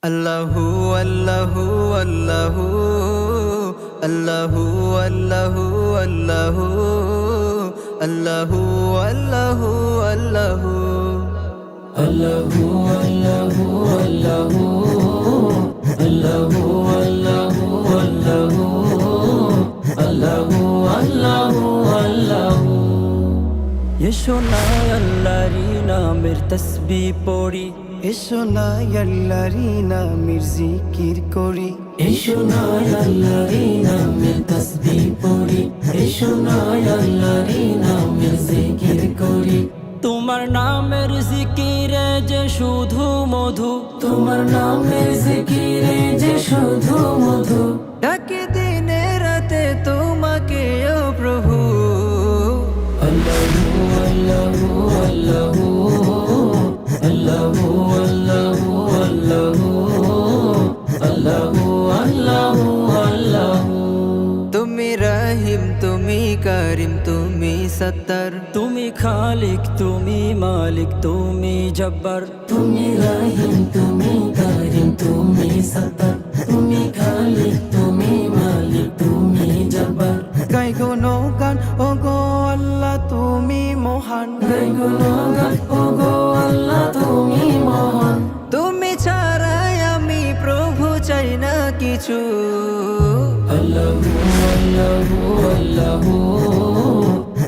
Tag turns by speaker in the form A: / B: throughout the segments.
A: আল্লাহু আল্লাহু আল্লাহু আল্লাহু আল্লাহু আল্লাহু আল্লাহু আল্লাহু আল্লাহু
B: আল্লাহু আল্লাহু আল্লাহু আল্লাহু আল্লাহু আল্লাহু আল্লাহু আল্লাহু আল্লাহু
A: এসো না আল্লাহরি নামের তাসবিহ পড়ি, এসো না আল্লাহরি নামের জিকির করি,
B: এসো না আল্লাহর নামের তাসবিহ পড়ি, এসো না আল্লাহর নামের জিকির করি।
A: তোমার নামের জিকিরে যে শুধু মধু,
B: তোমার নামের জিকিরে যে শুধু মধু।
A: ডাকে দিনে রাতে তোমাকে ও প্রভু।
B: আল্লাহু আল্লাহু আল্লাহু আল্লাহু আল্লাহু আল্লাহু আল্লাহু আল্লাহু আল্লাহু।
A: তুমি রহিম, তুমি করিম, তুমি সত্তর, তুমি খালিক, তুমি মালিক, তুমি জব্বার।
B: তুমি রহিম, তুমি করিম, তুমি সত্তর, তুমি খালিক, তুমি মালিক, তুমি জব্বার।
A: গাই গুণগান ও গো আল্লাহ তুমি মহান,
B: গাই গুণগান ও গো আল্লাহ তুমি মহান।
A: তুমি ছাড়াই আমি প্রভু চাই না কিছু।
B: আল্লাহু আল্লাহু আল্লাহু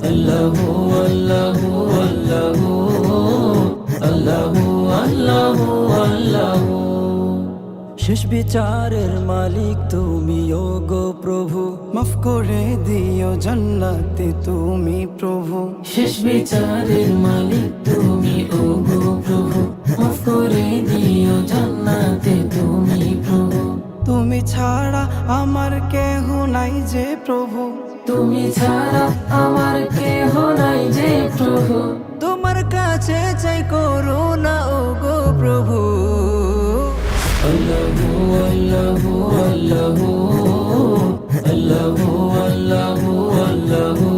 B: আল্লাহু আল্লাহু আল্লাহু আল্লাহু আল্লাহু আল্লাহু।
A: শেষ বিচারের মালিক তুমি ও গো প্রভু, মাফ করে দিও জান্নাতে তুমি প্রভু।
B: শেষ বিচারের মালিক তুমি ও গো প্রভু, মাফ করে দিও জান্নাতে তুমি প্রভু।
A: তুমি ছাড়া আমার কেহ নাই যে প্রভু,
B: তুমি ছাড়া আমার কেহ নাই যে প্রভু।
A: তোমার কাছে চাই করুণা ও গো প্রভু।
B: আল্লাহু আল্লাহু আল্লাহু আল্লাহু আল্লাহু আল্লাহু